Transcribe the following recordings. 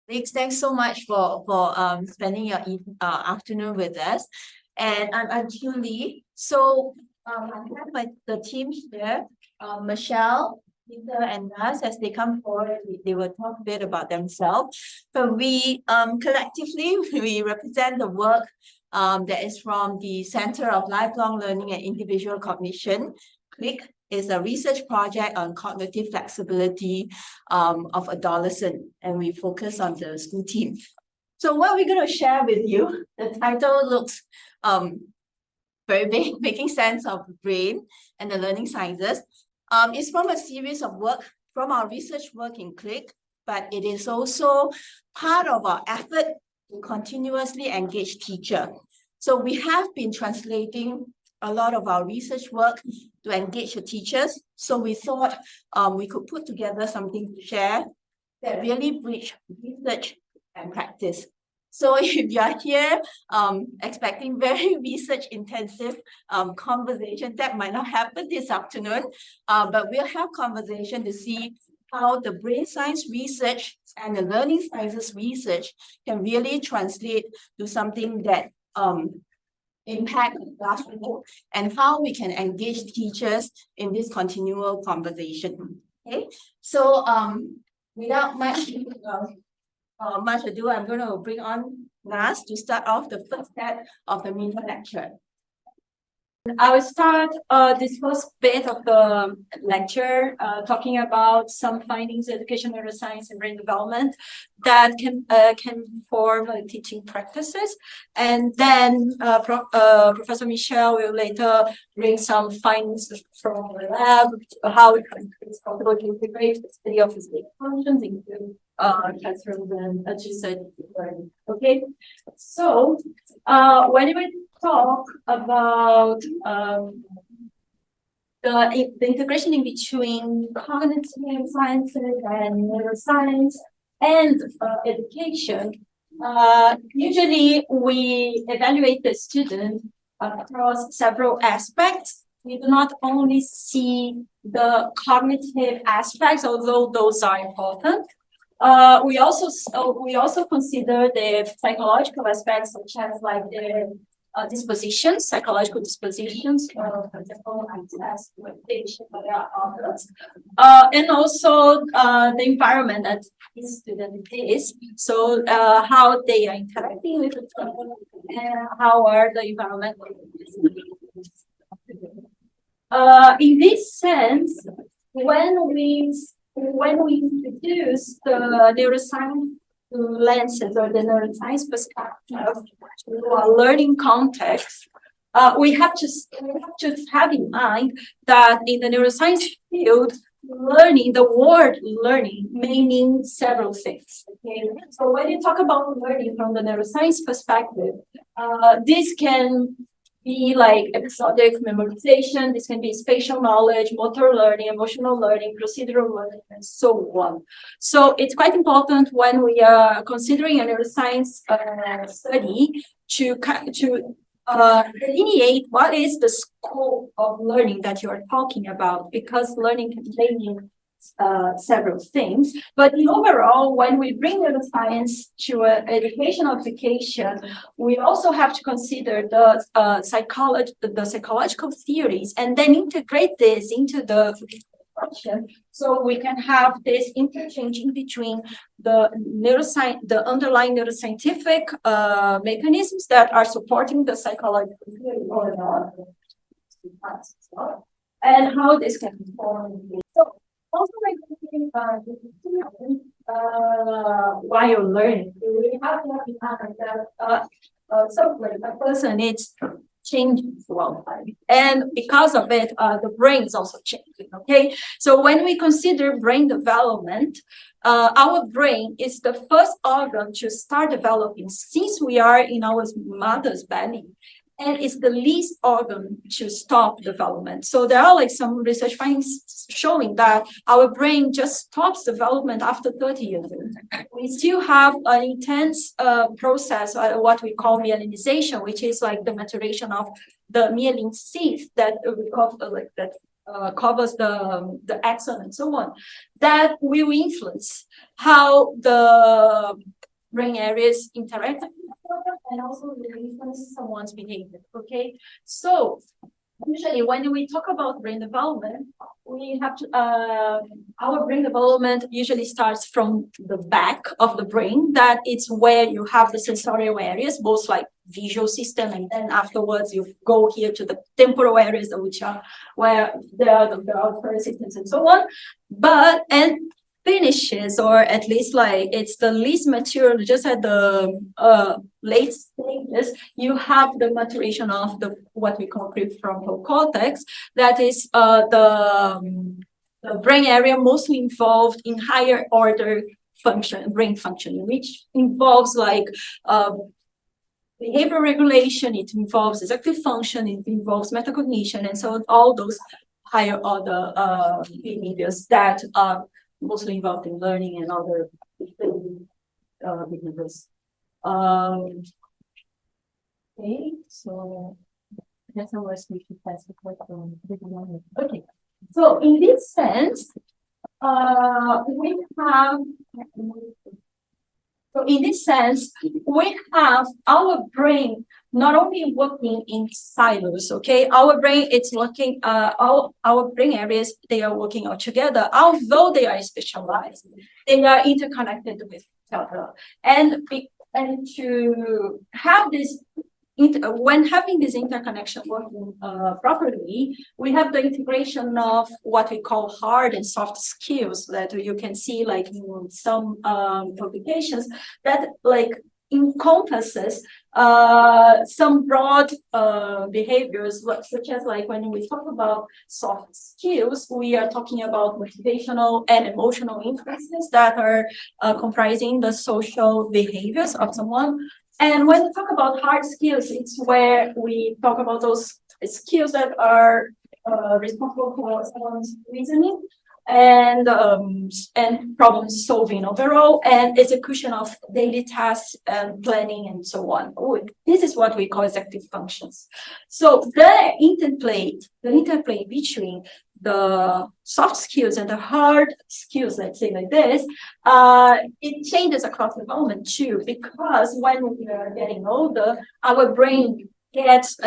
Thanks so much for spending your afternoon with us. And I'm Julie. So I have the team here, Michelle, Peter, and Nas. As they come forward, they will talk a bit about themselves. But we collectively we represent the work that is from the Center of Lifelong Learning and Individual Cognition. CLIC is a research project on cognitive flexibility of adolescent, and we focus on the school team. So what we're going to share with you, the title looks very big, making sense of the brain and the learning sciences. It's from a series of work from our research work in CLIC, but it is also part of our effort to continuously engage teacher. So we have been translating a lot of our research work to engage the teachers. So we thought we could put together something to share that really bridge research and practice. So if you are here expecting very research intensive conversation, that might not happen this afternoon, but we'll have conversation to see how the brain science research and the learning sciences research can really translate to something that impact the classroom and how we can engage teachers in this continual conversation. Okay, so without much ado, I'm going to bring on Nas to start off the first set of the mini lecture. I will start this first bit of the lecture talking about some findings in education neuroscience and brain development that can inform teaching practices. And then Professor Michelle will later bring some findings from the lab, how it's possible to integrate the study of physical functions into classrooms and, as you said, learning. Okay, so when we talk about the integration in between cognitive sciences and neuroscience and education, usually we evaluate the student across several aspects. We do not only see the cognitive aspects, although those are important. We also consider the psychological aspects, such as like the dispositions, psychological dispositions, for example, access, motivation, but there are others, and also the environment that this student is. So how they are interacting with the people, and how are the environment. In this sense, when we introduce the neuroscience lenses or the neuroscience perspective to a learning context, we have to have in mind that in the neuroscience field, learning, the word learning may mean several things. Okay? So when you talk about learning from the neuroscience perspective, this can be like episodic memorization, this can be spatial knowledge, motor learning, emotional learning, procedural learning, and so on. So it's quite important when we are considering a neuroscience study to delineate what is the scope of learning that you are talking about, because learning can mean several things. But in overall, when we bring neuroscience to an educational application, we also have to consider the psychological theories and then integrate this into the function, so we can have this interchanging between the neuroscience, the underlying neuroscientific mechanisms that are supporting the psychological theory or not, and how this can inform. So also, while you're learning, we have to have in mind that a person needs changing throughout life, and because of it, the brain is also changing. Okay, so when we consider brain development, our brain is the first organ to start developing since we are in our mother's belly, and it's the least organ to stop development. So there are like some research findings showing that our brain just stops development after 30 years. We still have an intense process, what we call myelinization, which is like the maturation of the myelin sheath that we call covers the axon and so on, that will influence how the brain areas interact with each other and also influence someone's behavior. Okay, so usually when we talk about brain development, we have to our brain development usually starts from the back of the brain. That it's where you have the sensorial areas, both like visual system, and then afterwards you go here to the temporal areas, which are where there are the auditory systems and so on. And finishes, or at least like it's the least mature, just at the late stages, you have the maturation of the what we call prefrontal cortex. That is the brain area mostly involved in higher order brain function, which involves like behavior regulation, it involves executive function, it involves metacognition, and so all those higher order behaviors that are mostly involved in learning and other behaviors. Okay, so that's how I speak to pass the question. Okay, so in this sense, we have. So in this sense, we have our brain not only working in silos, okay? Our brain, it's working, our brain areas, they are working all together. Although they are specialized, they are interconnected with each other. And to have this, when having this interconnection working properly, we have the integration of what we call hard and soft skills that you can see like in some publications that like encompasses some broad behaviors, such as like when we talk about soft skills, we are talking about motivational and emotional influences that are comprising the social behaviors of someone. And when we talk about hard skills, it's where we talk about those skills that are responsible for someone's reasoning and problem solving overall, and execution of daily tasks and planning and so on. This is what we call executive functions. So the interplay between the soft skills and the hard skills, let's say like this, it changes across development too, because when we are getting older, our brain gets,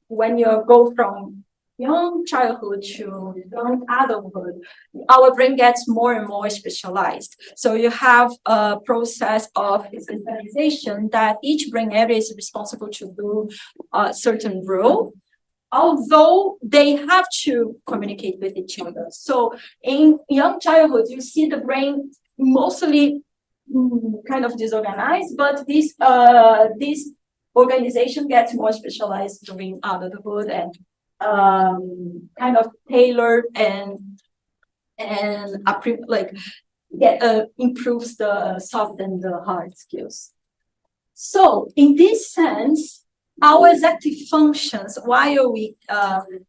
when you go from young childhood to young adulthood, our brain gets more and more specialized. So you have a process of specialization that each brain area is responsible to do a certain role, although they have to communicate with each other. So in young childhood, you see the brain mostly kind of disorganized, but this organization gets more specialized during adulthood and kind of tailored and improves the soft and the hard skills. So in this sense, our executive functions, while we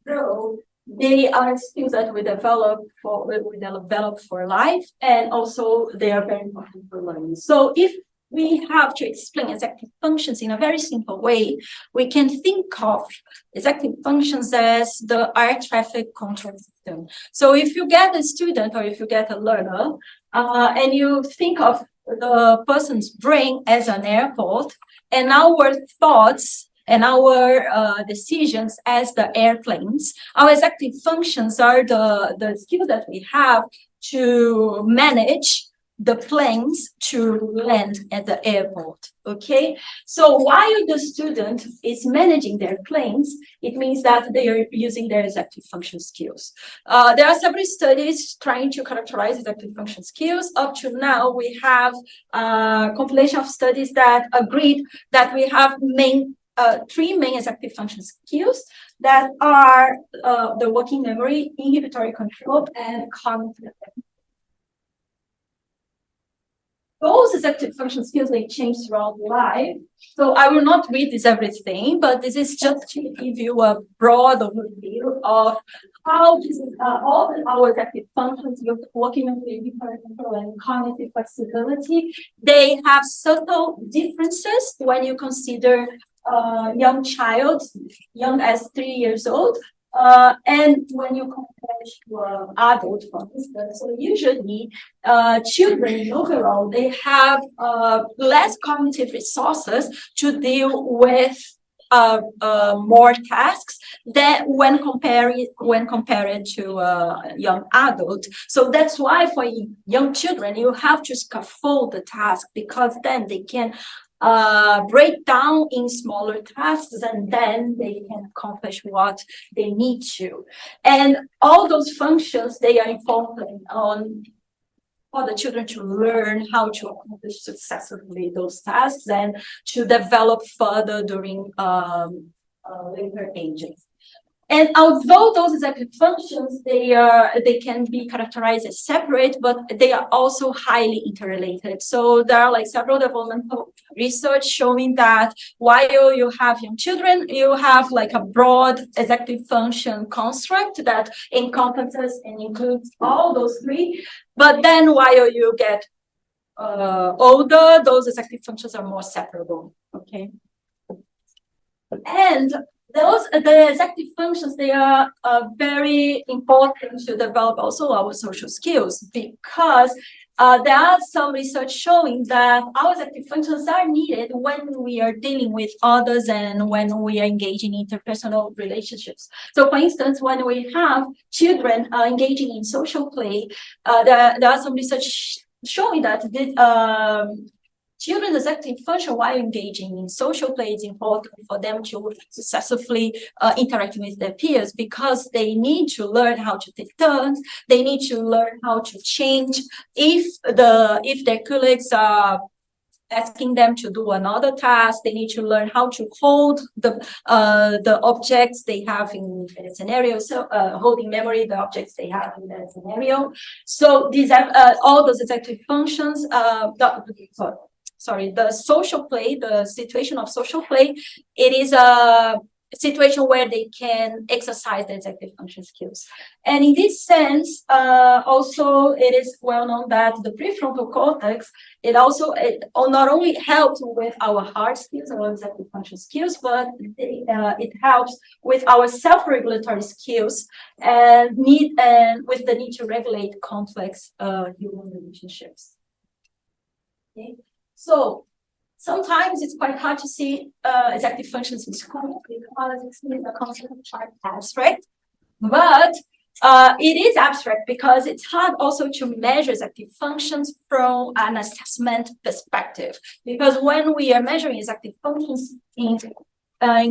grow, they are skills that we develop for life, and also they are very important for learning. So if we have to explain executive functions in a very simple way, we can think of executive functions as the air traffic control system. So if you get a student or if you get a learner, and you think of the person's brain as an airport, and our thoughts and our decisions as the airplanes, our executive functions are the skills that we have to manage the planes to land at the airport, okay? So while the student is managing their planes, it means that they are using their executive function skills. There are several studies trying to characterize executive function skills. Up to now, we have a compilation of studies that agreed that we have three main executive function skills that are the working memory, inhibitory control, and cognitive. Those executive function skills, they change throughout life. So I will not read this everything, but this is just to give you a broad overview of how this is, all our executive functions, working on the control and cognitive flexibility, they have subtle differences when you consider young child, young as 3 years old, And when you compare to adult, for instance, so usually children overall, they have less cognitive resources to deal with more tasks than when compared to young adult. So that's why for young children, you have to scaffold the task, because then they can break down in smaller tasks, and then they can accomplish what they need to. And all those functions, they are important for the children to learn how to accomplish successfully those tasks and to develop further during later ages. And although those executive functions, they can be characterized as separate, but they are also highly interrelated. So there are like several developmental research showing that while you have young children, you have like a broad executive function construct that encompasses and includes all those three. But then while you get older, those executive functions are more separable. Okay. And the executive functions, they are very important to develop also our social skills, because there are some research showing that our executive functions are needed when we are dealing with others and when we are engaging in interpersonal relationships. So for instance, when we have children engaging in social play, there are some research showing that children's executive function while engaging in social play is important for them to successfully interact with their peers, because they need to learn how to take turns. They need to learn how to change if their colleagues are asking them to do another task. They need to learn how to hold the objects they have in a scenario, so holding memory the objects they have in that scenario. So these are all those executive functions. The social play, the situation of social play, it is a situation where they can exercise the executive function skills. And in this sense, also it is well known that the prefrontal cortex, it not only helps with our hard skills, our executive function skills, but it helps with our self-regulatory skills and with the need to regulate complex human relationships. Okay. So sometimes it's quite hard to see executive functions in school because the concepts are abstract, but it is abstract because it's hard also to measure executive functions from an assessment perspective. Because when we are measuring executive functions in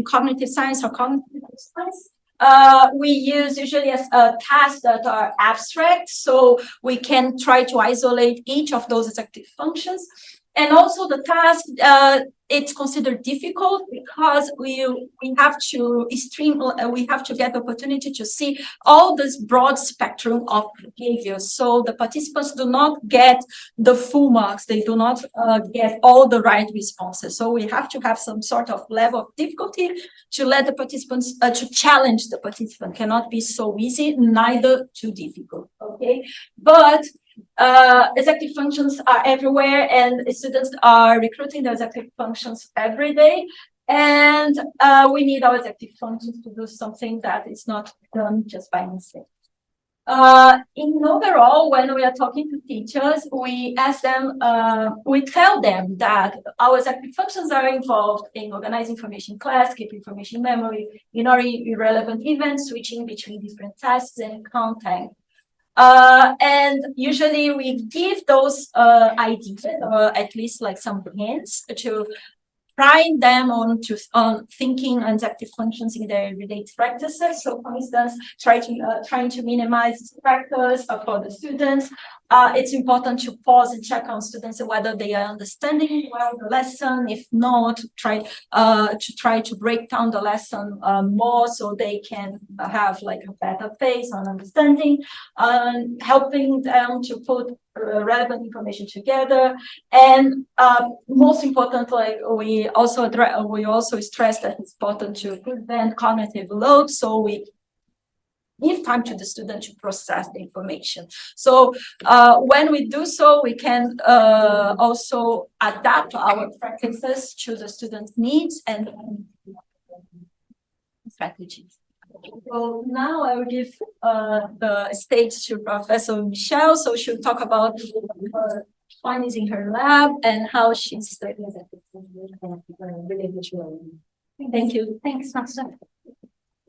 cognitive science or cognitive science, we use usually tasks that are abstract, so we can try to isolate each of those executive functions. And also the task, it's considered difficult because we have to get the opportunity to see all this broad spectrum of behavior. So the participants do not get the full marks. They do not get all the right responses. So we have to have some sort of level of difficulty to let the participants, to challenge the participant. Cannot be so easy, neither too difficult, okay? But executive functions are everywhere, and students are recruiting the executive functions every day. And we need our executive functions to do something that is not done just by mistake. In overall, when we are talking to teachers, we ask them, we tell them that our executive functions are involved in organizing information class, keeping information memory, ignoring irrelevant events, switching between different tasks and content. And usually we give those ideas, or at least like some hints, to prime them on thinking and executive functions in their everyday practices. So, for instance, trying to minimize factors for the students. It's important to pause and check on students whether they are understanding well the lesson. If not, try to break down the lesson more so they can have like a better pace on understanding, helping them to put relevant information together. And most importantly, we also stress that it's important to prevent cognitive load, so we give time to the student to process the information. So when we do so, we can also adapt our practices to the student's needs and strategies. Well, now I will give the stage to Professor Michelle, so she'll talk about her findings in her lab and how she's studying it. Thank you. Thanks, Master.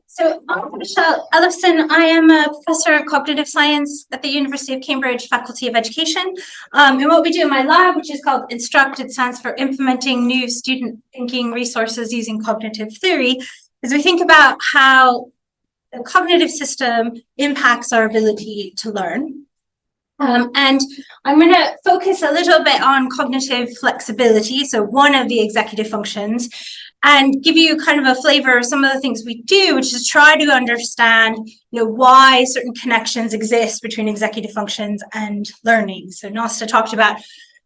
So I'm Michelle Ellison. I am a professor of cognitive science at the University of Cambridge Faculty of Education. And what we do in my lab, which is called Instruct, it stands for Implementing New Student Thinking Resources Using Cognitive Theory, is we think about how the cognitive system impacts our ability to learn. And I'm going to focus a little bit on cognitive flexibility, so one of the executive functions, and give you kind of a flavor of some of the things we do, which is try to understand, why certain connections exist between executive functions and learning. So Nasta talked about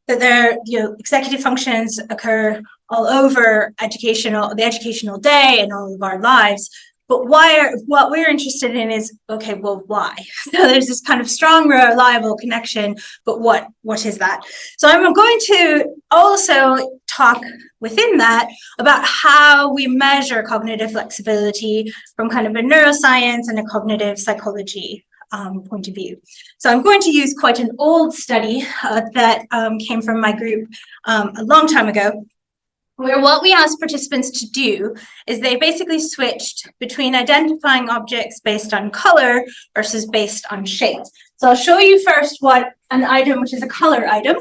that there, executive functions occur all over the educational day and all of our lives. But what we're interested in is, okay, well, why? So there's this kind of strong, reliable connection, but what is that? So I'm going to also talk within that about how we measure cognitive flexibility from kind of a neuroscience and a cognitive psychology point of view. So I'm going to use quite an old study that came from my group a long time ago, where what we asked participants to do is they basically switched between identifying objects based on color versus based on shape. So I'll show you first what an item, which is a color item.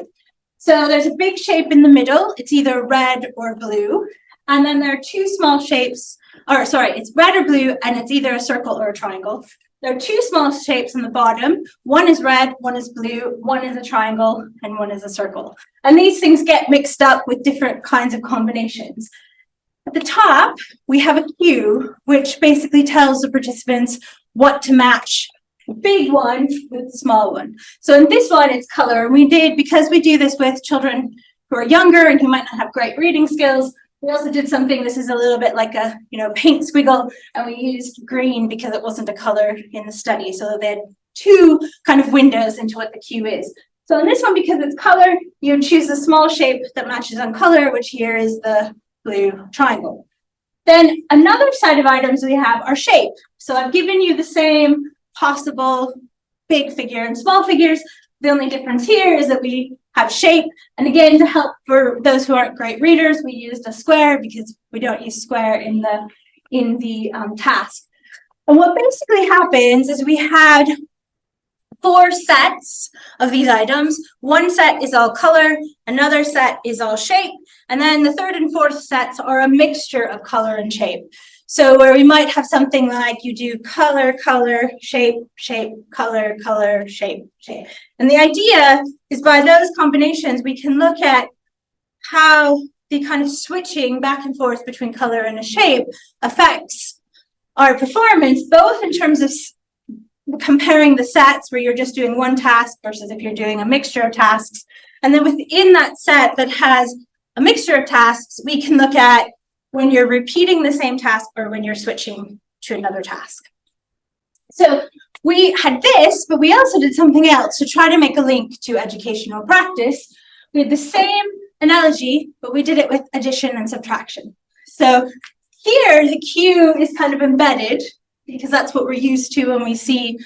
So there's a big shape in the middle. It's either red or blue. And then there are two small shapes, it's red or blue, and it's either a circle or a triangle. There are two small shapes on the bottom. One is red, one is blue, one is a triangle, and one is a circle. And these things get mixed up with different kinds of combinations. At the top, we have a cue, which basically tells the participants what to match the big one with the small one. So in this one, it's color. Because we do this with children who are younger and who might not have great reading skills, we also did something, this is a little bit like a paint squiggle, and we used green because it wasn't a color in the study. So they had two kind of windows into what the cue is. So in this one, because it's color, you choose the small shape that matches on color, which here is the blue triangle. Then another side of items we have are shape. So I've given you the same possible big figure and small figures. The only difference here is that we have shape. And again, to help for those who aren't great readers, we used a square because we don't use square in the task. And what basically happens is we had 4 sets of these items. One set is all color, another set is all shape, and then the third and fourth sets are a mixture of color and shape. So where we might have something like you do color, color, shape, shape, color, color, shape, shape. And the idea is by those combinations, we can look at how the kind of switching back and forth between color and a shape affects our performance, both in terms of comparing the sets where you're just doing one task versus if you're doing a mixture of tasks. And then within that set that has a mixture of tasks, we can look at when you're repeating the same task or when you're switching to another task. So we had this, but we also did something else to try to make a link to educational practice. We had the same analogy, but we did it with addition and subtraction. So here, the cue is kind of embedded because that's what we're used to when we see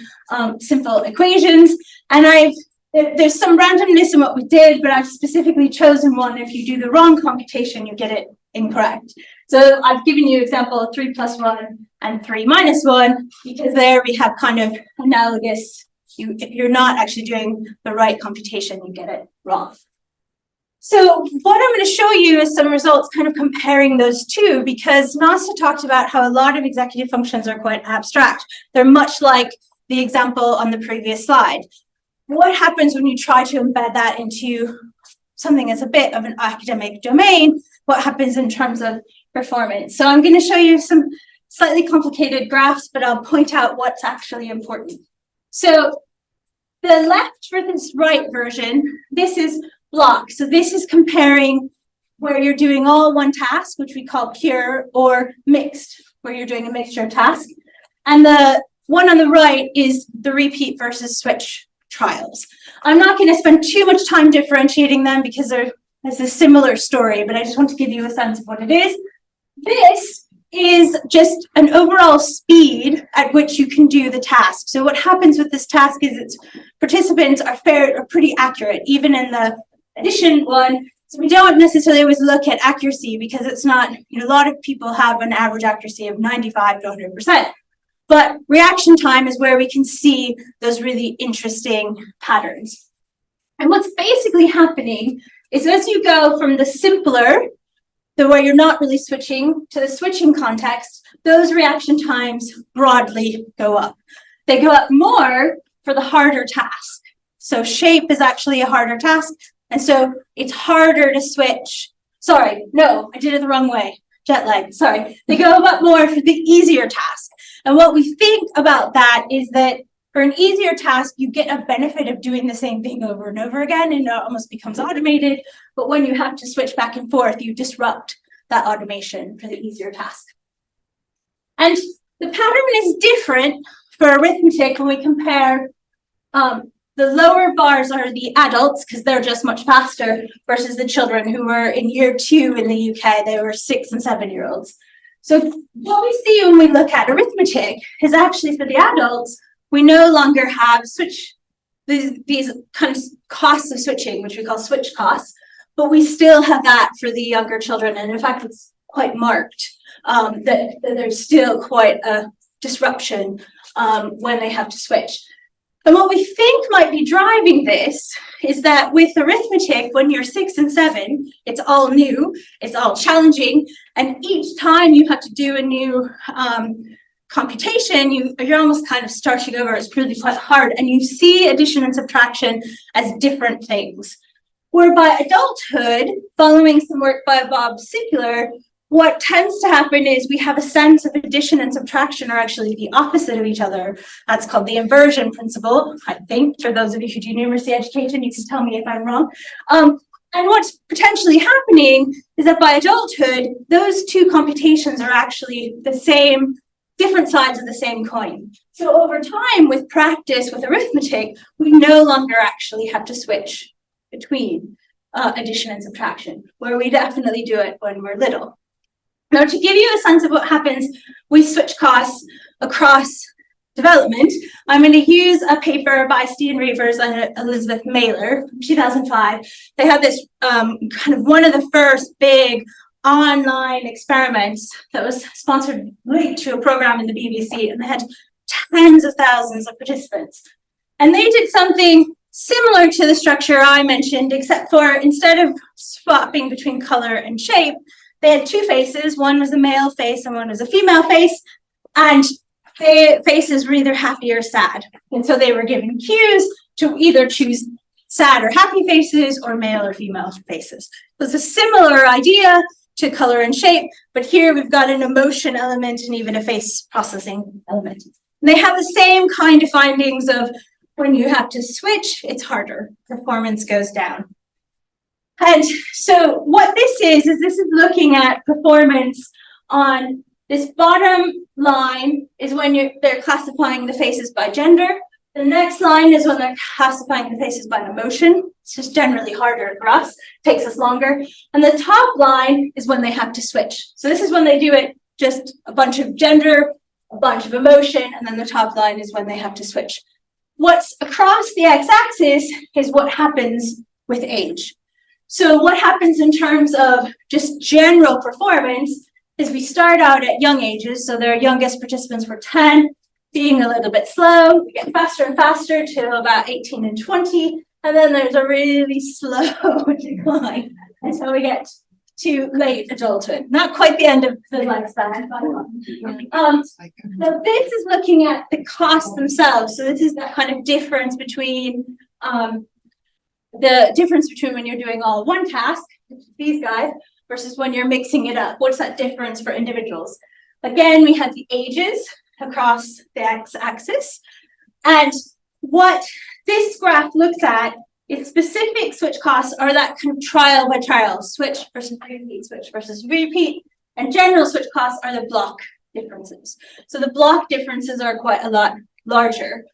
simple equations. And there's some randomness in what we did, but I've specifically chosen one. If you do the wrong computation, you get it incorrect. So I've given you example of 3 + 1 and 3 - 1, because there we have kind of analogous. If you're not actually doing the right computation, you get it wrong. So what I'm going to show you is some results kind of comparing those two, because Nasta talked about how a lot of executive functions are quite abstract. They're much like the example on the previous slide. What happens when you try to embed that into something that's a bit of an academic domain? What happens in terms of performance? So I'm going to show you some slightly complicated graphs, but I'll point out what's actually important. So the left versus right version, this is block. So this is comparing where you're doing all one task, which we call pure, or mixed, where you're doing a mixture of tasks. And the one on the right is the repeat versus switch trials. I'm not going to spend too much time differentiating them because there's a similar story, but I just want to give you a sense of what it is. This is just an overall speed at which you can do the task. So what happens with this task is its participants are pretty accurate, even in the addition one. So we don't necessarily always look at accuracy because it's not, a lot of people have an average accuracy of 95 to 100%. But reaction time is where we can see those really interesting patterns. And what's basically happening is as you go from the simpler, where you're not really switching, to the switching context, those reaction times broadly go up. They go up more for the harder task. So shape is actually a harder task, and so it's harder to switch. Sorry, no, I did it the wrong way. Jet lag, sorry. They go up more for the easier task. And what we think about that is that for an easier task, you get a benefit of doing the same thing over and over again, and it almost becomes automated. But when you have to switch back and forth, you disrupt that automation for the easier task. And the pattern is different for arithmetic when we compare the lower bars are the adults because they're just much faster versus the children who were in year 2 in the UK. They were 6 and 7-year-olds. So what we see when we look at arithmetic is actually for the adults, we no longer have these kind of costs of switching, which we call switch costs, but we still have that for the younger children. And in fact, it's quite marked that there's still quite a disruption when they have to switch. And what we think might be driving this is that with arithmetic, when you're 6 and 7, it's all new, it's all challenging, and each time you have to do a new computation, you're almost kind of starting over. It's really quite hard, and you see addition and subtraction as different things. Where by adulthood, following some work by Bob Sikler, what tends to happen is we have a sense of addition and subtraction are actually the opposite of each other. That's called the inversion principle, I think. For those of you who do numeracy education, you can tell me if I'm wrong. And what's potentially happening is that by adulthood, those two computations are actually the same, different sides of the same coin. So over time, with practice, with arithmetic, we no longer actually have to switch between addition and subtraction, where we definitely do it when we're little. Now, to give you a sense of what happens with switch costs across development, I'm going to use a paper by Stephen Reavers and Elizabeth Mailer from 2005. They had this kind of one of the first big online experiments that was sponsored linked to a program in the BBC, and they had tens of thousands of participants. And they did something similar to the structure I mentioned, except for instead of swapping between color and shape, they had two faces. One was a male face and one was a female face, and the faces were either happy or sad. And so they were given cues to either choose sad or happy faces or male or female faces. So it's a similar idea to color and shape, but here we've got an emotion element and even a face processing element. And they have the same kind of findings of when you have to switch, it's harder, performance goes down. And so what this is this is looking at performance on this bottom line is when they're classifying the faces by gender. The next line is when they're classifying the faces by emotion. It's just generally harder for us, takes us longer. And the top line is when they have to switch. So this is when they do it, just a bunch of gender, a bunch of emotion, and then the top line is when they have to switch. What's across the x-axis is what happens with age. So what happens in terms of just general performance is we start out at young ages. So their youngest participants were 10, being a little bit slow. We get faster and faster till about 18 and 20. And then there's a really slow decline until we get to late adulthood. Not quite the end of the lifespan. So this is looking at the costs themselves. So this is that kind of difference between when you're doing all one task, these guys, versus when you're mixing it up. What's that difference for individuals? Again, we have the ages across the x-axis. And what this graph looks at is specific switch costs are that kind of trial by trial, switch versus repeat, and general switch costs are the block differences. So the block differences are quite a lot larger.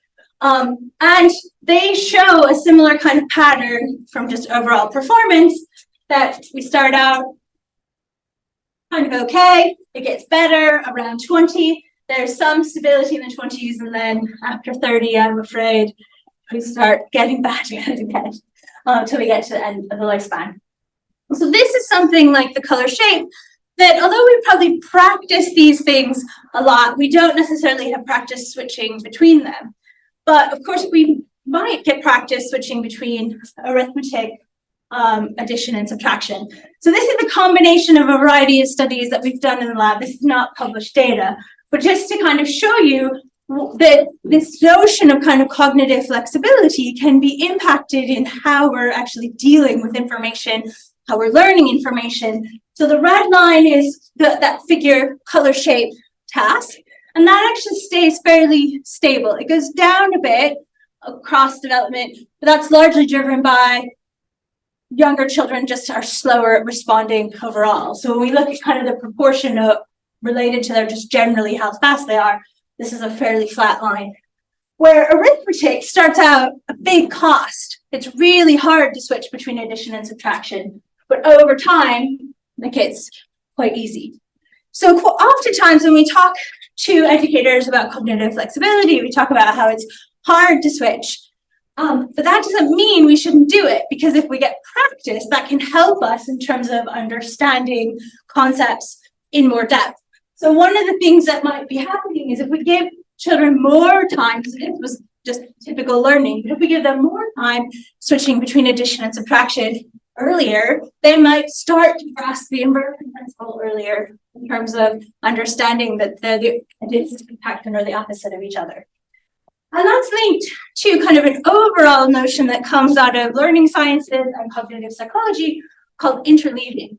And they show a similar kind of pattern from just overall performance that we start out kind of okay. It gets better around 20. There's some stability in the 20s, and then after 30, I'm afraid we start getting bad again until we get to the end of the lifespan. So this is something like the color shape that, although we probably practice these things a lot, we don't necessarily have practice switching between them. But of course, we might get practice switching between arithmetic, addition, and subtraction. So this is a combination of a variety of studies that we've done in the lab. This is not published data, but just to kind of show you that this notion of kind of cognitive flexibility can be impacted in how we're actually dealing with information, how we're learning information. So the red line is that figure color shape task, and that actually stays fairly stable. It goes down a bit across development, but that's largely driven by younger children just are slower at responding overall. So when we look at kind of the proportion of related to their just generally how fast they are, this is a fairly flat line. Where arithmetic starts out a big cost. It's really hard to switch between addition and subtraction, but over time, it gets quite easy. So oftentimes when we talk to educators about cognitive flexibility, we talk about how it's hard to switch. But that doesn't mean we shouldn't do it, because if we get practice, that can help us in terms of understanding concepts in more depth. So one of the things that might be happening is if we give children more time, because this was just typical learning, but if we give them more time switching between addition and subtraction earlier, they might start to grasp the inversion principle earlier in terms of understanding that the addition and subtraction are the opposite of each other. And that's linked to kind of an overall notion that comes out of learning sciences and cognitive psychology called interleaving.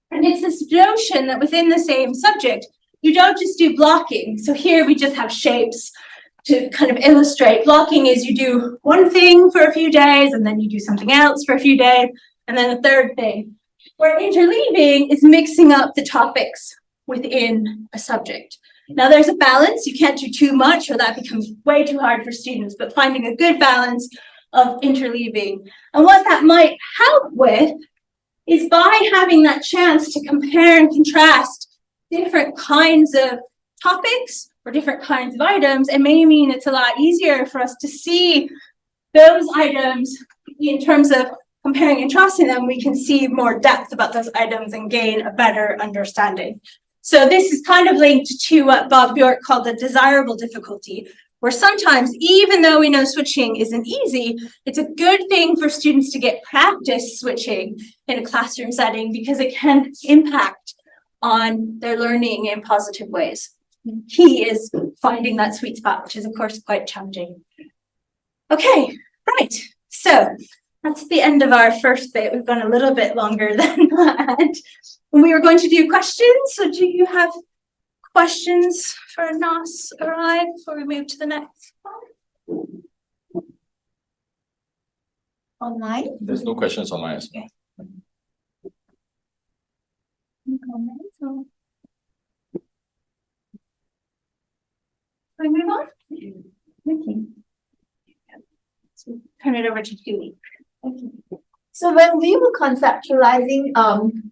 And it's this notion that within the same subject, you don't just do blocking. So here we just have shapes to kind of illustrate. Blocking is you do one thing for a few days, and then you do something else for a few days, and then a third thing. Where interleaving is mixing up the topics within a subject. Now there's a balance. You can't do too much or that becomes way too hard for students, but finding a good balance of interleaving. And what that might help with is by having that chance to compare and contrast different kinds of topics or different kinds of items, it may mean it's a lot easier for us to see those items in terms of comparing and contrasting them. We can see more depth about those items and gain a better understanding. So this is kind of linked to what Bob Bjork called the desirable difficulty, where sometimes, even though we know switching isn't easy, it's a good thing for students to get practice switching in a classroom setting because it can impact on their learning in positive ways. The key is finding that sweet spot, which is, of course, quite challenging. Okay, right. So that's the end of our first bit. We've gone a little bit longer than that. We were going to do questions. So do you have questions for Nas or I before we move to the next one? Online? There's no questions on my end. Okay. Any comments or? Can we move on? Okay. So turn it over to Julie. Okay. So when we were conceptualizing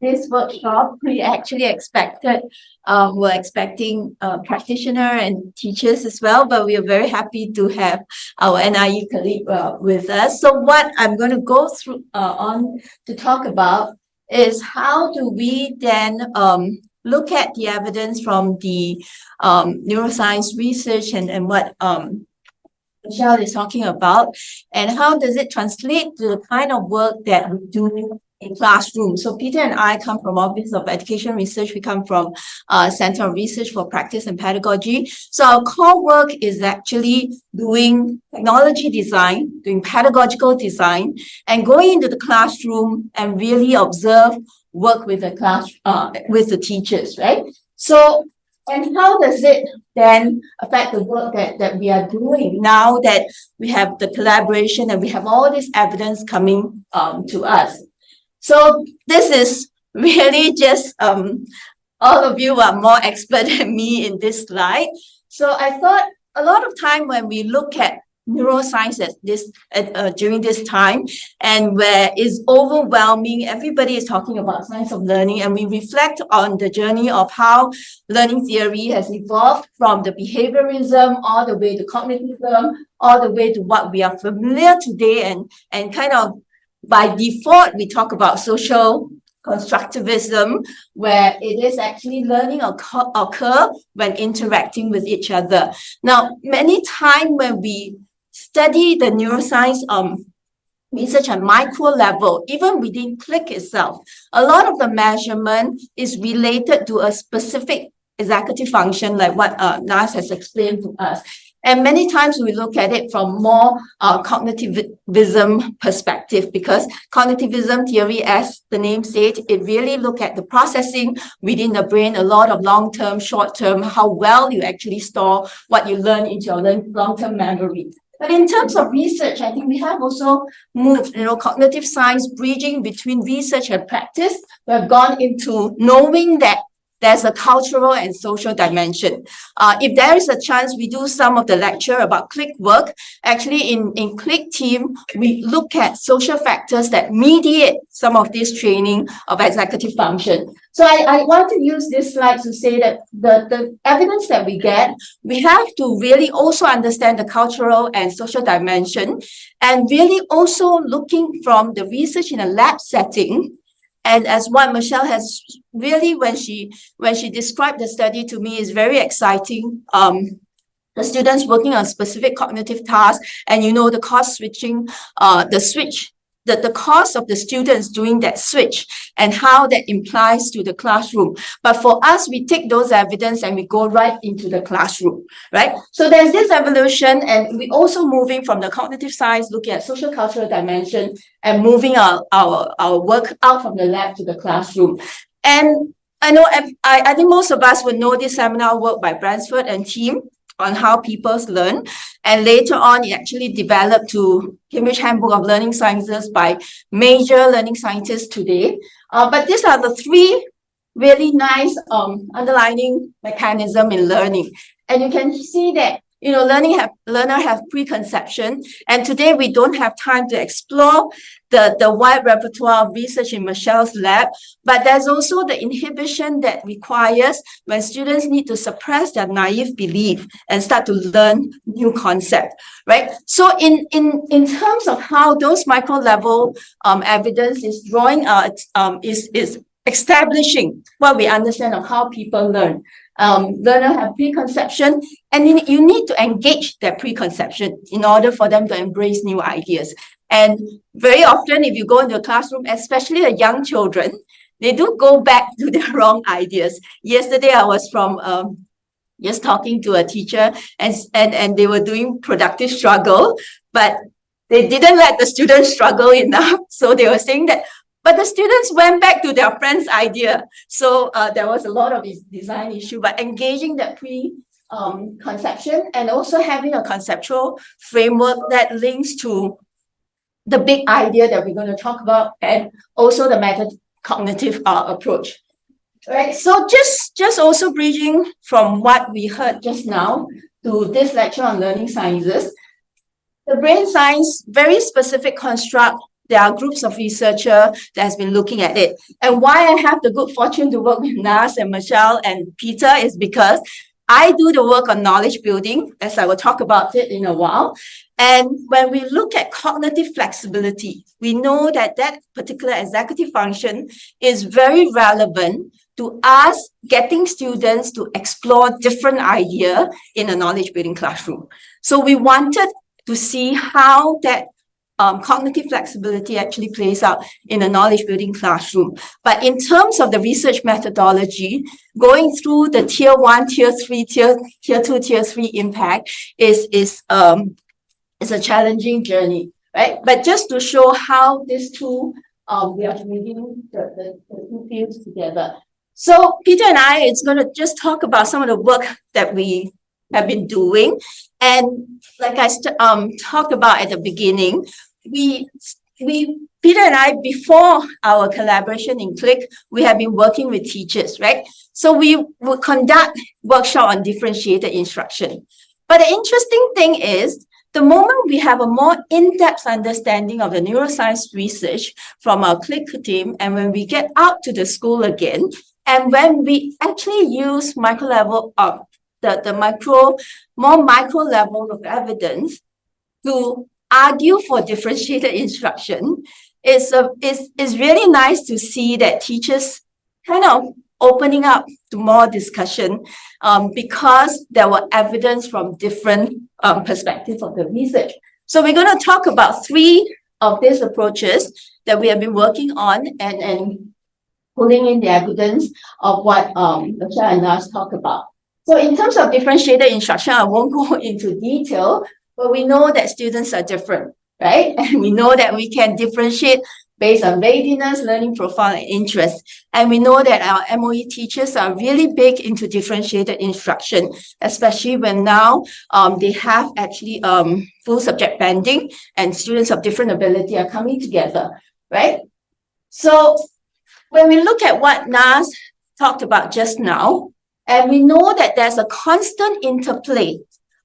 this workshop, we actually were expecting practitioner and teachers as well, but we are very happy to have our NIE colleague with us. So what I'm going to go through on to talk about is how do we then look at the evidence from the neuroscience research and what Michelle is talking about, and how does it translate to the kind of work that we do in classrooms. So Peter and I come from Office of Education Research. We come from Center of Research for Practice and Pedagogy. So our core work is actually doing technology design, doing pedagogical design, and going into the classroom and really observe, work with the class, with the teachers, right? So, and how does it then affect the work that we are doing now that we have the collaboration and we have all this evidence coming to us? So this is really just, all of you are more expert than me in this slide. So I thought a lot of time when we look at neuroscience at this during this time, and where it's overwhelming. Everybody is talking about science of learning, and we reflect on the journey of how learning theory has evolved from the behaviorism all the way to cognitivism, all the way to what we are familiar today, and kind of by default we talk about social constructivism, where it is actually learning occur when interacting with each other. Now, many times when we study the neuroscience research at micro level, even within CLIC itself, a lot of the measurement is related to a specific executive function, like what Nas has explained to us. And many times we look at it from more cognitivism perspective, because cognitivism theory, as the name said, it really look at the processing within the brain, a lot of long-term, short-term, how well you actually store what you learn into your long-term memory. But in terms of research, I think we have also moved, cognitive science bridging between research and practice. We have gone into knowing that there's a cultural and social dimension. If there is a chance, we do some of the lecture about CLIC work. Actually, in CLIC team, we look at social factors that mediate some of this training of executive function. So I want to use this slide to say that the evidence that we get, we have to really also understand the cultural and social dimension, and really also looking from the research in a lab setting. And as what Michelle has really, when she described the study to me, is very exciting. The students working on specific cognitive tasks, and the cost switching, the cost of the students doing that switch and how that implies to the classroom. But for us, we take those evidence and we go right into the classroom, right? So there's this evolution, and we also moving from the cognitive science, looking at social cultural dimension, and moving our work out from the lab to the classroom. And I think most of us would know this seminar work by Bransford and team on how pupils learn, and later on it actually developed to Cambridge Handbook of Learning Sciences by major learning scientists today. But these are the three really nice underlining mechanism in learning, and you can see that learner have preconception, and today we don't have time to explore the wide repertoire of research in Michelle's lab, but there's also the inhibition that requires when students need to suppress their naive belief and start to learn new concept, right? So in terms of how those micro level evidence is drawing is establishing what we understand of how people learn. Learners have preconception, and you need to engage their preconception in order for them to embrace new ideas. And very often, if you go into a classroom, especially the young children, they do go back to their wrong ideas. Yesterday, I was just talking to a teacher, and they were doing productive struggle, but they didn't let the students struggle enough. So they were saying that, but the students went back to their friend's idea. So there was a lot of design issue, but engaging that conception and also having a conceptual framework that links to the big idea that we're going to talk about, and also the meta-cognitive approach. Right. So just also bridging from what we heard just now to this lecture on learning sciences. The brain science, very specific construct. There are groups of researchers that has been looking at it. And why I have the good fortune to work with Nas and Michelle and Peter is because I do the work on knowledge building, as I will talk about it in a while. And when we look at cognitive flexibility, we know that that particular executive function is very relevant to us getting students to explore different ideas in a knowledge building classroom. So we wanted to see how that cognitive flexibility actually plays out in a knowledge building classroom. But in terms of the research methodology, going through the tier 1, tier 3, tier 2, tier 3 impact is a challenging journey, right? But just to show how these two, we are bringing the two fields together. So Peter and I, it's going to just talk about some of the work that we have been doing. And like I talked about at the beginning, Peter and I, before our collaboration in CLIC, we have been working with teachers, right? So we would conduct workshop on differentiated instruction. But the interesting thing is, the moment we have a more in-depth understanding of the neuroscience research from our CLIC team, and when we get out to the school again, and when we actually use micro level of more micro level of evidence to argue for differentiated instruction, it's really nice to see that teachers kind of opening up to more discussion because there were evidence from different perspectives of the research. So we're going to talk about 3 of these approaches that we have been working on and pulling in the evidence of what Michelle and Nas talked about. So in terms of differentiated instruction, I won't go into detail, but we know that students are different, right? And we know that we can differentiate based on readiness, learning profile, and interest. And we know that our MOE teachers are really big into differentiated instruction, especially when now they have actually full subject banding and students of different ability are coming together, right? So when we look at what Nas talked about just now, and we know that there's a constant interplay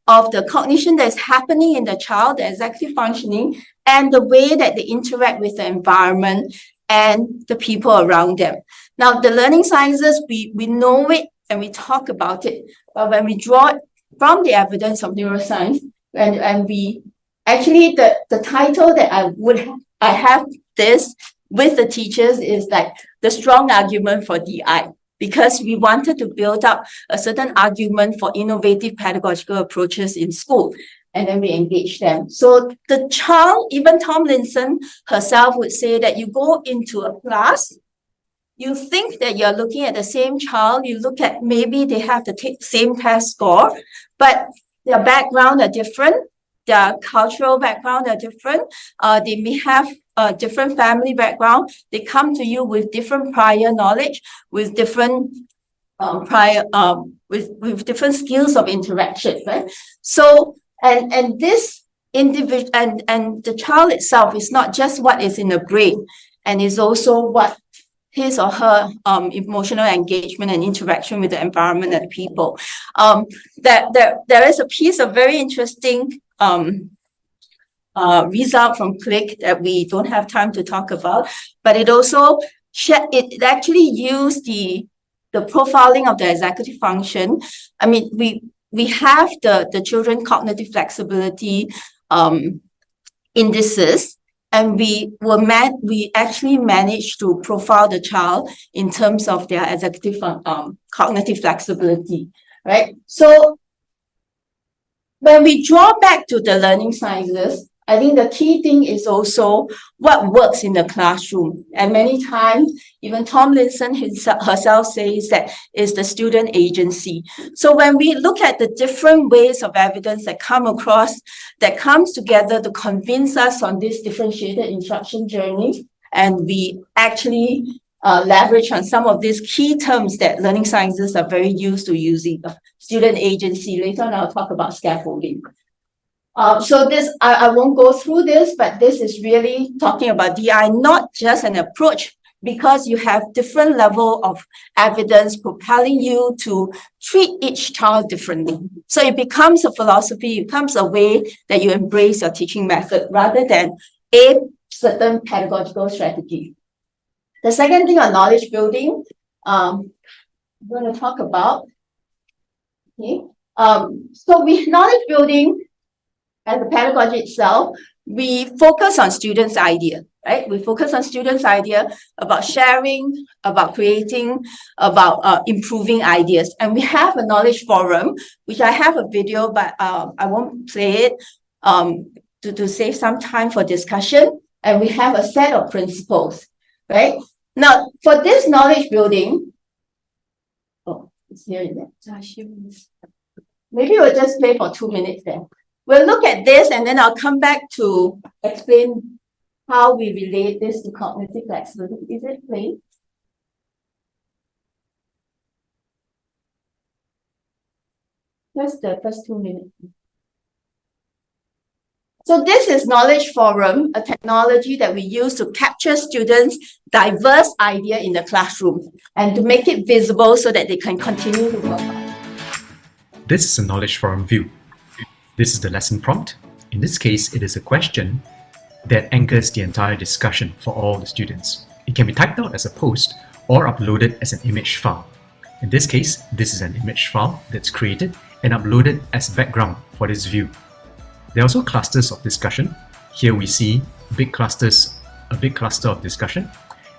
of the cognition that's happening in the child, the executive functioning, and the way that they interact with the environment and the people around them. Now, the learning sciences, we know it and we talk about it, but when we draw it from the evidence of neuroscience, and we actually, the title that I have this with the teachers is like the strong argument for DI, because we wanted to build up a certain argument for innovative pedagogical approaches in school, and then we engage them. So the child, even Tomlinson herself would say that you go into a class, you think that you're looking at the same child, you look at maybe they have the same test score, but their background are different, their cultural background are different, they may have a different family background, they come to you with different prior knowledge, with different with different skills of interaction, right? So and this individual and the child itself is not just what is in the brain, and is also what his or her emotional engagement and interaction with the environment and people. There is a piece of very interesting result from CLIC that we don't have time to talk about, but it also it actually used the profiling of the executive function. I mean, we have the children cognitive flexibility indices, and we actually managed to profile the child in terms of their executive cognitive flexibility, right? So when we draw back to the learning sciences, I think the key thing is also what works in the classroom. And many times, even Tomlinson herself says that is the student agency. So when we look at the different ways of evidence that come across, that comes together to convince us on this differentiated instruction journey, and we actually leverage on some of these key terms that learning sciences are very used to using. Student agency, later on I'll talk about scaffolding. So this, I won't go through this, but this is really talking about DI, not just an approach, because you have different level of evidence propelling you to treat each child differently. So it becomes a philosophy, it becomes a way that you embrace your teaching method rather than a certain pedagogical strategy. The second thing on knowledge building, I'm going to talk about. Okay. So with knowledge building, and the pedagogy itself, we focus on students' idea, right? We focus on students' idea about sharing, about creating, about improving ideas. And we have a knowledge forum, which I have a video, but I won't play it to save some time for discussion. And we have a set of principles, right? Now, for this knowledge building, oh, it's here in there. Maybe we'll just play for 2 minutes then. We'll look at this and then I'll come back to explain how we relate this to cognitive flexibility. Is it playing? Just the first 2 minutes. So this is Knowledge Forum, a technology that we use to capture students' diverse idea in the classroom and to make it visible so that they can continue to work. This is a Knowledge Forum view. This is the lesson prompt. In this case, it is a question that anchors the entire discussion for all the students. It can be typed out as a post or uploaded as an image file. In this case, this is an image file that's created and uploaded as background for this view. There are also clusters of discussion. Here we see a big cluster of discussion,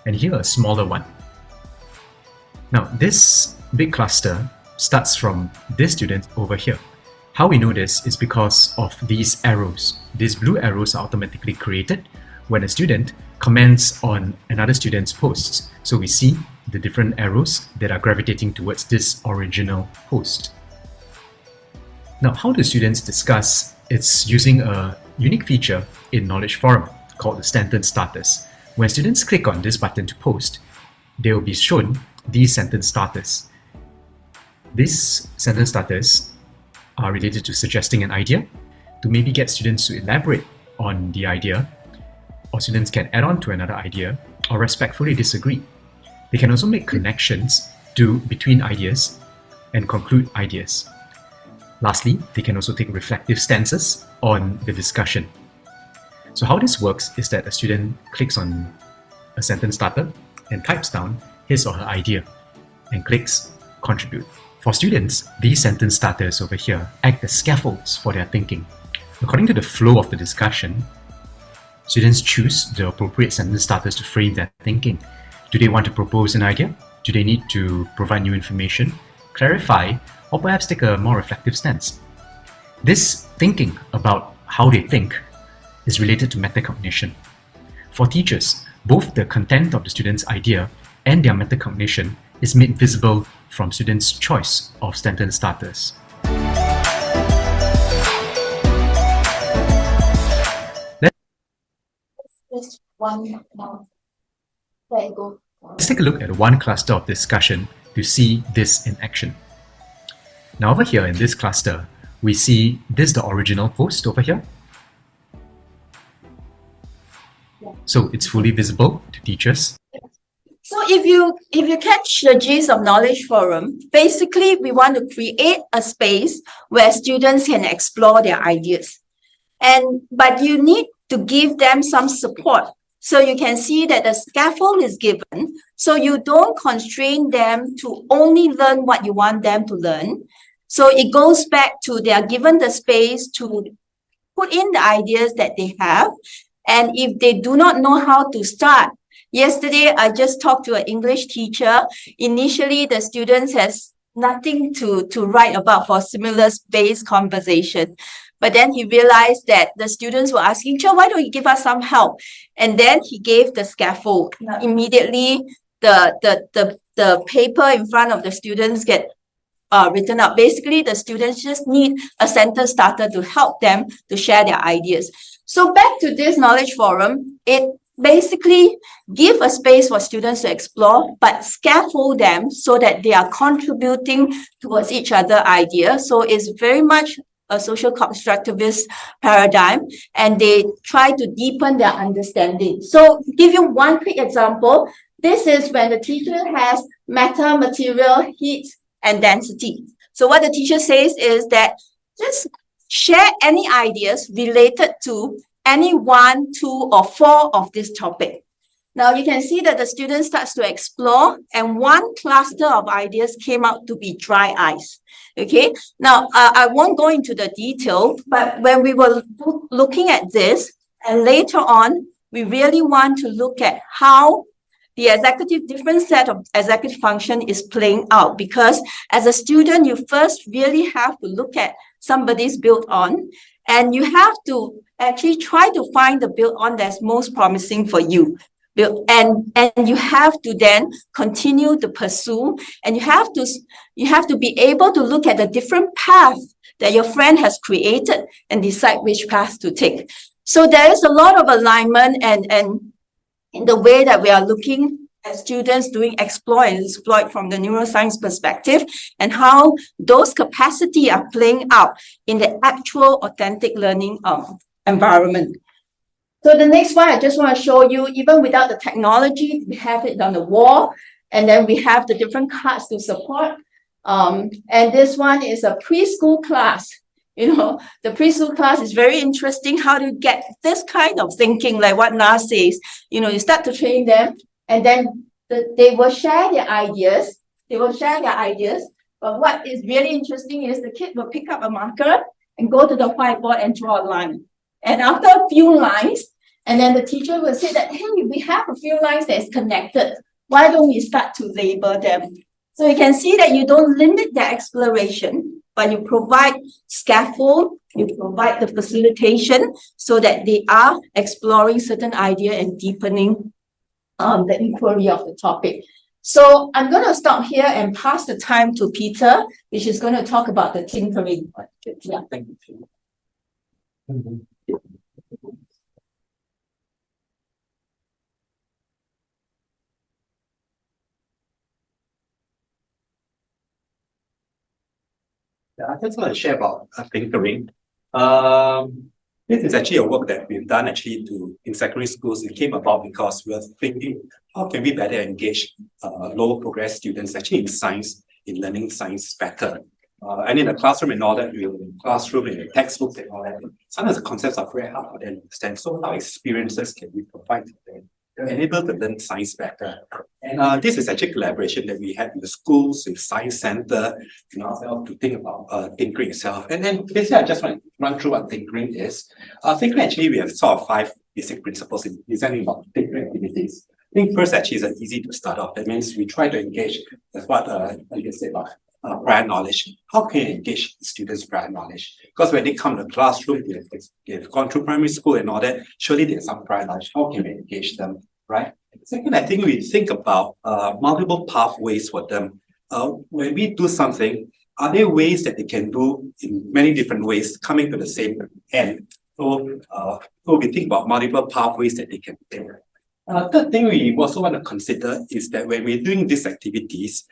and here a smaller one. Now, this big cluster starts from this student over here. How we know this is because of these arrows. These blue arrows are automatically created when a student comments on another student's posts. So we see the different arrows that are gravitating towards this original post. Now, how do students discuss? It's using a unique feature in Knowledge Forum called the sentence starters. When students click on this button to post, they will be shown these sentence starters. These sentence starters are related to suggesting an idea, to maybe get students to elaborate on the idea, or students can add on to another idea, or respectfully disagree. They can also make connections between ideas and conclude ideas. Lastly, they can also take reflective stances on the discussion. So how this works is that a student clicks on a sentence starter and types down his or her idea and clicks contribute. For students, these sentence starters over here act as scaffolds for their thinking. According to the flow of the discussion, students choose the appropriate sentence starters to frame their thinking. Do they want to propose an idea? Do they need to provide new information, clarify, or perhaps take a more reflective stance? This thinking about how they think is related to metacognition. For teachers, both the content of the student's idea and their metacognition is made visible from students' choice of sentence starters. Just one more. There you go. Let's take a look at one cluster of discussion to see this in action. Now over here in this cluster, we see this the original post over here. So it's fully visible to teachers. So if you catch the gist of Knowledge Forum, basically we want to create a space where students can explore their ideas. But you need to give them some support. So you can see that the scaffold is given, so you don't constrain them to only learn what you want them to learn. So it goes back to they are given the space to put in the ideas that they have. And if they do not know how to start, yesterday I just talked to an English teacher. Initially, the students has nothing to write about for stimulus-based conversation. But then he realized that the students were asking, "Cho, why don't you give us some help?" And then he gave the scaffold. Now, immediately, the paper in front of the students get written up. Basically, the students just need a sentence starter to help them to share their ideas. So back to this Knowledge Forum, it basically give a space for students to explore, but scaffold them so that they are contributing towards each other idea. So it's very much a social constructivist paradigm, and they try to deepen their understanding. So to give you one quick example, this is when the teacher has matter, material, heat, and density. So what the teacher says is that just share any ideas related to any 1, 2, or 4 of this topic. Now you can see that the student starts to explore, and one cluster of ideas came out to be dry ice. Okay, now I won't go into the detail, but when we were looking at this, and later on, we really want to look at how the different set of executive function is playing out, because as a student, you first really have to look at somebody's built on, and you have to actually try to find the built on that's most promising for you. And you have to then continue to pursue, and you have to be able to look at the different paths that your friend has created and decide which path to take. So there is a lot of alignment and in the way that we are looking at students doing explore and exploit from the neuroscience perspective, and how those capacities are playing out in the actual authentic learning environment. So the next one, I just want to show you, even without the technology, we have it on the wall, and then we have the different cards to support. And this one is a preschool class. The preschool class is very interesting. How to get this kind of thinking, like what Na says, you start to train them, and then they will share their ideas. But what is really interesting is the kid will pick up a marker and go to the whiteboard and draw a line. And after a few lines, and then the teacher will say that, hey, we have a few lines that is connected. Why don't we start to label them? So you can see that you don't limit their exploration, but you provide scaffold, you provide the facilitation so that they are exploring certain idea and deepening the inquiry of the topic. So I'm going to stop here and pass the time to Peter, which is going to talk about the tinkering. Yeah. Thank you. I just want to share about tinkering. This is actually a work that we've done in secondary schools. It came about because we were thinking, how can we better engage lower progress students in science, in learning science better? And in the classroom and all that, in the textbooks and all that, sometimes the concepts are very hard for them to understand. So what experiences can we provide to them to enable to learn science better? And this is actually a collaboration that we had with the schools, with Science Centre, ourselves to think about tinkering itself. And then basically, I just want to run through what tinkering is. Tinkering, actually, we have sort of 5 basic principles in designing about tinkering activities. I think first, actually, is easy to start off. That means we try to engage with what you can say about prior knowledge. How can you engage students' prior knowledge? Because when they come to the classroom, they've gone through primary school and all that, surely there's some prior knowledge. How can we engage them, right? Second, I think we think about multiple pathways for them. When we do something, are there ways that they can do in many different ways, coming to the same end? So we think about multiple pathways that they can take. Third thing we also want to consider is that when we're doing these activities,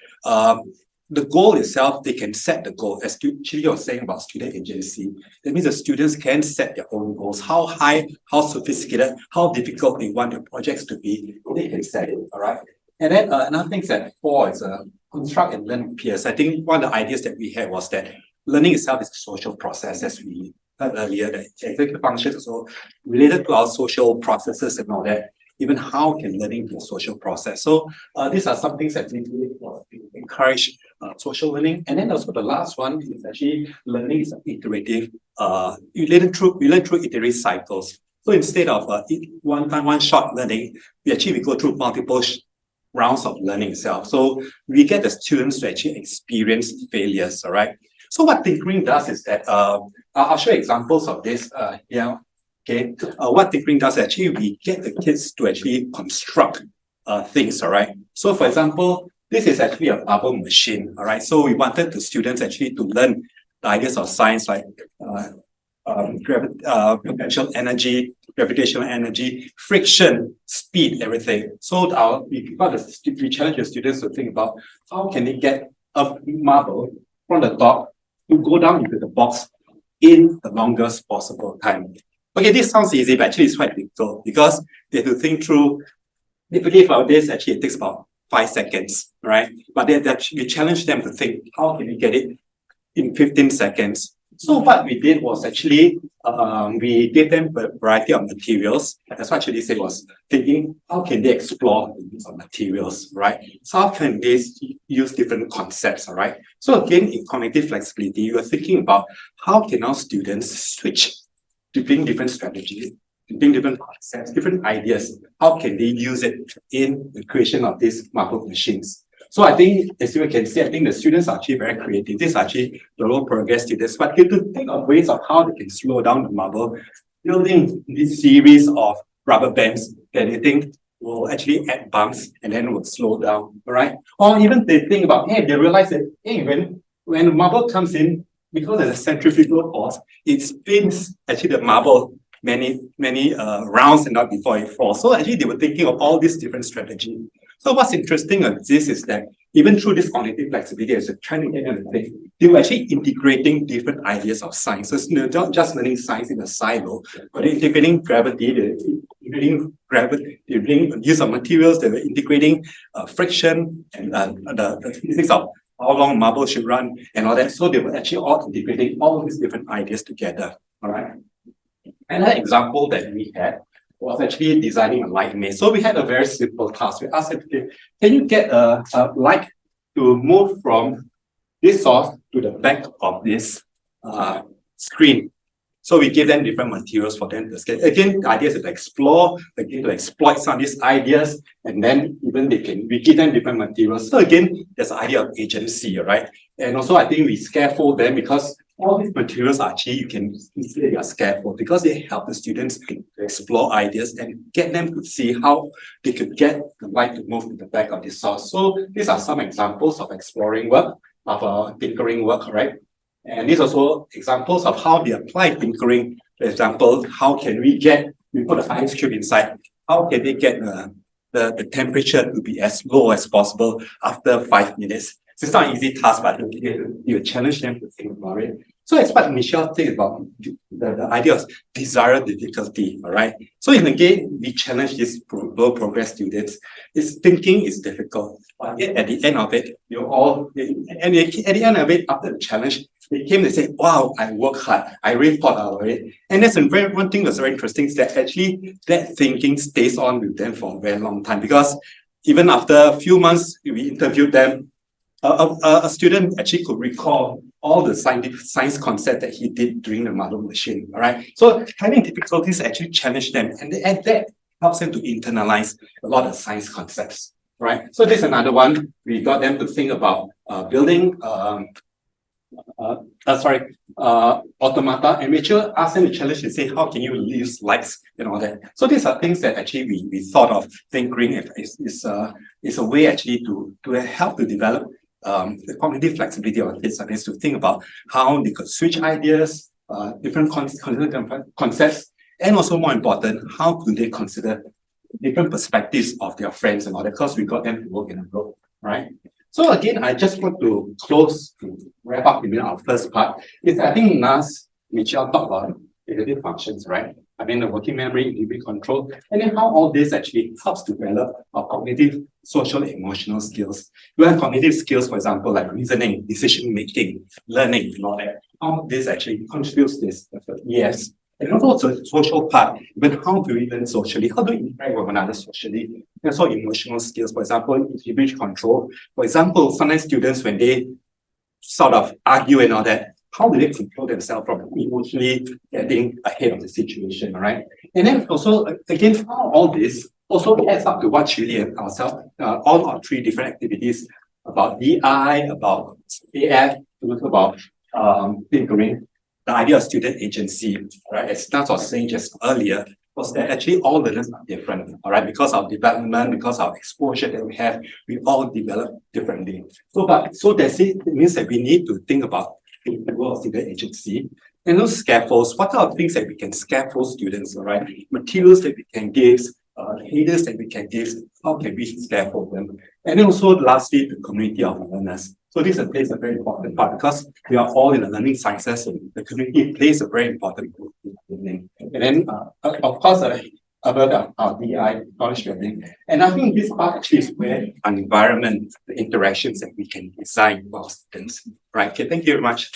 the goal itself, they can set the goal. As Chili was saying about student agency, that means the students can set their own goals. How high, how sophisticated, how difficult they want their projects to be, they can set it, all right? And then another thing that 4 is construct and learn with peers. I think one of the ideas that we had was that learning itself is a social process, as we heard earlier, that executive functions is also related to our social processes and all that. Even how can learning be a social process? So these are some things that we really encourage social learning. And then also the last one is actually learning is iterative. We learn through iterative cycles. So instead of one shot learning, we go through multiple rounds of learning itself. So we get the students to actually experience failures, all right? So what tinkering does is that, I'll show examples of this here. Okay, what tinkering does actually, we get the kids to actually construct things, all right? So for example, this is actually a bubble machine, all right? So we wanted the students actually to learn the ideas of science like potential energy, gravitational energy, friction, speed, everything. So we challenge the students to think about how can they get a marble from the top to go down into the box in the longest possible time. Okay, this sounds easy, but actually it's quite difficult because they have to think through. Typically for this, actually it takes about 5 seconds, right? But we challenge them to think, how can we get it in 15 seconds? So what we did was actually, we gave them a variety of materials. That's what actually said was thinking, how can they explore the use of materials, right? So how can they use different concepts, all right? So again, in cognitive flexibility, you are thinking about how can our students switch to bring different strategies, to bring different concepts, different ideas. How can they use it in the creation of these marble machines? So I think, as you can see, I think the students are actually very creative. These are actually the low progress students, but they have to think of ways of how they can slow down the marble, building this series of rubber bands that they think will actually add bumps and then will slow down, all right? Or even they think about, hey, they realize that, hey, when the marble comes in, because there's a centrifugal force, it spins actually the marble many rounds and not before it falls. So actually they were thinking of all these different strategies. So what's interesting of this is that even through this cognitive flexibility, as a trying to get them to think, they were actually integrating different ideas of science. So it's not just learning science in a silo, but integrating gravity, they're integrating use of materials, they were integrating friction and the physics of how long marble should run, and all that. So they were actually all integrating all these different ideas together. All right. Another example that we had was actually designing a light maze. So we had a very simple task. We asked them, can you get a light to move from this source to the back of this screen? So we give them different materials for them to scale. Again, the idea is to explore, again, to exploit some of these ideas, and then even we give them different materials. So again, there's the idea of agency, right? And also I think we scaffold them because all these materials are actually, you can consider a scaffold because they help the students to explore ideas and get them to see how they could get the light to move to the back of the source. So these are some examples of exploring work, of tinkering work, right? And these are also examples of how they apply tinkering. For example, how can we put an ice cube inside, how can they get the temperature to be as low as possible after 5 minutes? So it's not an easy task, but you challenge them to think about it. So it's what Michelle said about the idea of desired difficulty, all right? So again, we challenge these low progress students. Thinking is difficult, but yet at the end of it, at the end of it, after the challenge, they came and said, wow, I work hard. I really thought about it. And that's one thing that's very interesting is that actually that thinking stays on with them for a very long time, because even after a few months, we interviewed them, a student actually could recall all the science concept that he did during the marble machine, all right? So having difficulties actually challenge them, and that helps them to internalize a lot of science concepts, right? So this is another one. We got them to think about building automata, and we actually asked them to challenge and say, how can you use lights and all that? So these are things that actually we thought of tinkering is a way actually to help to develop the cognitive flexibility of kids and is to think about how they could switch ideas, different concepts, and also more important, how could they consider different perspectives of their friends and all that, because we got them to work in a group, right? So again, I just want to wrap up in our first part. I think Michelle talked about executive functions, right? I mean, the working memory, individual control, and then how all this actually helps to develop our cognitive, social, emotional skills. We have cognitive skills, for example, like reasoning, decision-making, learning, and all that. How this actually contributes this effort. Yes. And also the social part, even how do we learn socially? How do we interact with one another socially? And also emotional skills, for example, individual control. For example, sometimes students, when they sort of argue and all that, how do they control themselves from emotionally getting ahead of the situation, all right? And then also, again, all this also adds up to what Julie and ourselves, all our 3 different activities about DI, about AF, about tinkering, the idea of student agency, right? As Nats was saying just earlier, was that actually all learners are different, all right? Because of development, because of exposure that we have, we all develop differently. So it means that we need to think about the role of student agency. And those scaffolds, what are the things that we can scaffold students, all right? Materials that we can give, headers that we can give, how can we scaffold them? And then also lastly, the community of learners. So this plays a very important part because we are all in the learning sciences, and the community plays a very important role in learning. And then, of course, about our DI, knowledge building. And I think this part actually is where an environment, the interactions that we can design for our students. Right, okay, thank you very much.